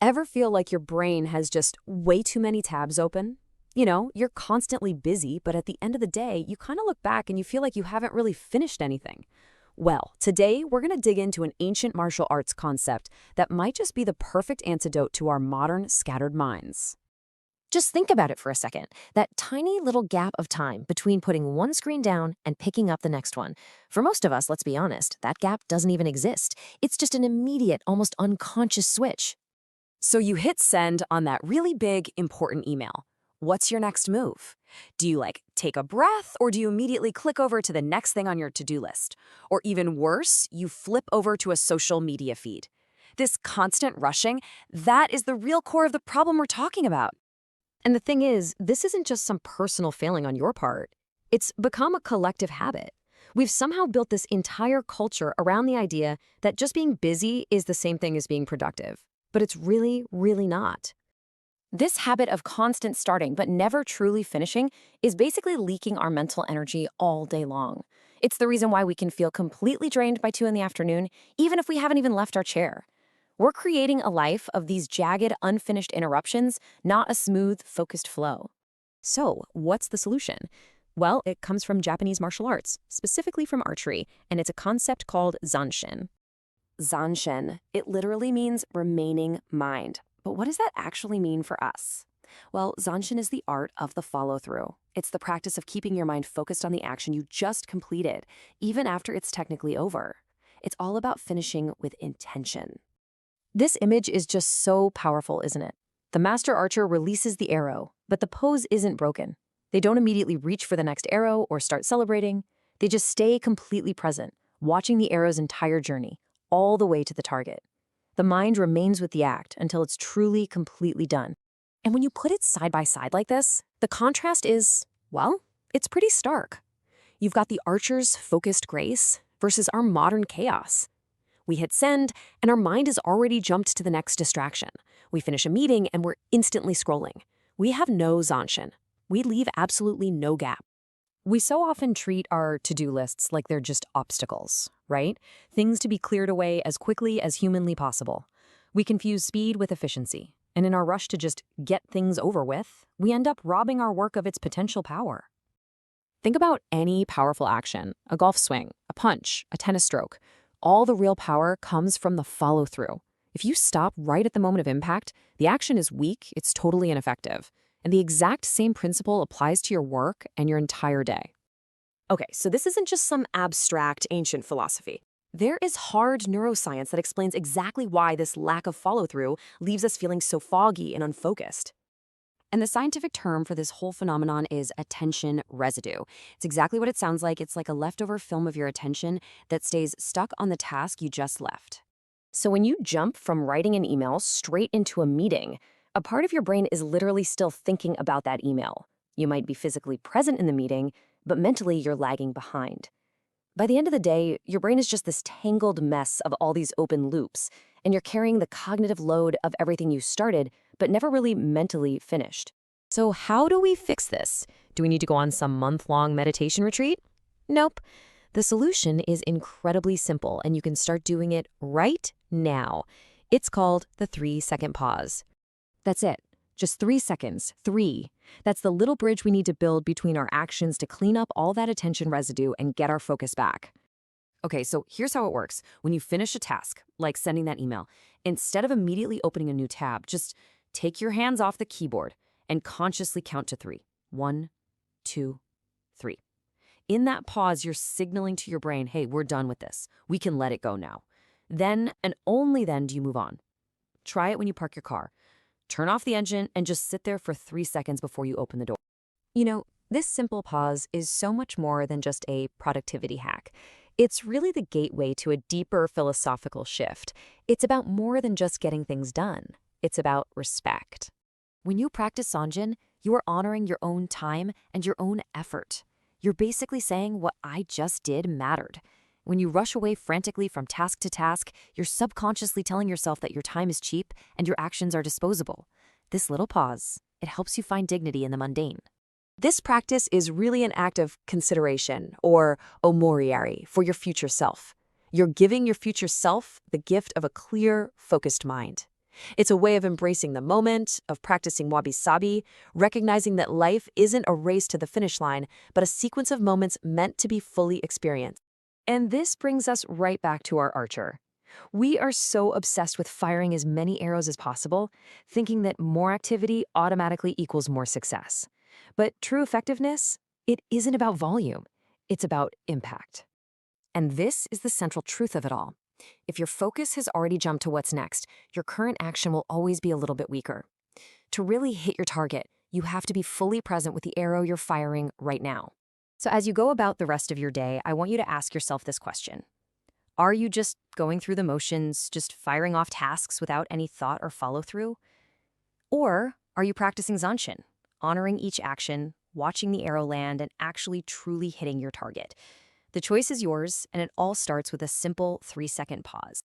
Ever feel like your brain has just way too many tabs open? You're constantly busy, but at the end of the day, you kind of look back and you feel like you haven't really finished anything. Well, today we're going to dig into an ancient martial arts concept that might just be the perfect antidote to our modern scattered minds. Just think about it for a second. That tiny little gap of time between putting one screen down and picking up the next one. For most of us, let's be honest, that gap doesn't even exist. It's just an immediate, almost unconscious switch. So you hit send on that really big, important email. What's your next move? Do you take a breath, or do you immediately click over to the next thing on your to-do list? Or even worse, you flip over to a social media feed. This constant rushing, that is the real core of the problem we're talking about. And the thing is, this isn't just some personal failing on your part. It's become a collective habit. We've somehow built this entire culture around the idea that just being busy is the same thing as being productive. But it's really, really not. This habit of constant starting but never truly finishing is basically leaking our mental energy all day long. It's the reason why we can feel completely drained by 2 in the afternoon, even if we haven't even left our chair. We're creating a life of these jagged, unfinished interruptions, not a smooth, focused flow. So, what's the solution? Well, it comes from Japanese martial arts, specifically from archery, and it's a concept called Zanshin. Zanshin, it literally means remaining mind. But what does that actually mean for us? Well, Zanshin is the art of the follow-through. It's the practice of keeping your mind focused on the action you just completed, even after it's technically over. It's all about finishing with intention. This image is just so powerful, isn't it? The master archer releases the arrow, but the pose isn't broken. They don't immediately reach for the next arrow or start celebrating. They just stay completely present, watching the arrow's entire journey, all the way to the target. The mind remains with the act until it's truly, completely done. And when you put it side by side like this, the contrast is, well, it's pretty stark. You've got the archer's focused grace versus our modern chaos. We hit send, and our mind has already jumped to the next distraction. We finish a meeting, and we're instantly scrolling. We have no Zanshin. We leave absolutely no gap. We so often treat our to-do lists like they're just obstacles, right? Things to be cleared away as quickly as humanly possible. We confuse speed with efficiency, and in our rush to just get things over with, we end up robbing our work of its potential power. Think about any powerful action, a golf swing, a punch, a tennis stroke. All the real power comes from the follow-through. If you stop right at the moment of impact, the action is weak, it's totally ineffective. And the exact same principle applies to your work and your entire day. Okay, so this isn't just some abstract ancient philosophy. There is hard neuroscience that explains exactly why this lack of follow-through leaves us feeling so foggy and unfocused. And the scientific term for this whole phenomenon is attention residue. It's exactly what it sounds like. It's like a leftover film of your attention that stays stuck on the task you just left. So when you jump from writing an email straight into a meeting, a part of your brain is literally still thinking about that email. You might be physically present in the meeting, but mentally you're lagging behind. By the end of the day, your brain is just this tangled mess of all these open loops, and you're carrying the cognitive load of everything you started, but never really mentally finished. So how do we fix this? Do we need to go on some month-long meditation retreat? Nope. The solution is incredibly simple, and you can start doing it right now. It's called the 3-second pause. That's it. Just 3 seconds. 3. That's the little bridge we need to build between our actions to clean up all that attention residue and get our focus back. Okay, so here's how it works. When you finish a task, like sending that email, instead of immediately opening a new tab, just take your hands off the keyboard and consciously count to 3. 1, 2, 3. In that pause, you're signaling to your brain, hey, we're done with this. We can let it go now. Then, and only then, do you move on. Try it when you park your car. Turn off the engine and just sit there for 3 seconds before you open the door. This simple pause is so much more than just a productivity hack. It's really the gateway to a deeper philosophical shift. It's about more than just getting things done. It's about respect. When you practice Zanshin, you are honoring your own time and your own effort. You're basically saying what I just did mattered. When you rush away frantically from task to task, you're subconsciously telling yourself that your time is cheap and your actions are disposable. This little pause, it helps you find dignity in the mundane. This practice is really an act of consideration, or omoriari, for your future self. You're giving your future self the gift of a clear, focused mind. It's a way of embracing the moment, of practicing wabi-sabi, recognizing that life isn't a race to the finish line, but a sequence of moments meant to be fully experienced. And this brings us right back to our archer. We are so obsessed with firing as many arrows as possible, thinking that more activity automatically equals more success. But true effectiveness, it isn't about volume, it's about impact. And this is the central truth of it all. If your focus has already jumped to what's next, your current action will always be a little bit weaker. To really hit your target, you have to be fully present with the arrow you're firing right now. So as you go about the rest of your day, I want you to ask yourself this question. Are you just going through the motions, just firing off tasks without any thought or follow-through? Or are you practicing Zanshin, honoring each action, watching the arrow land, and actually truly hitting your target? The choice is yours, and it all starts with a simple 3-second pause.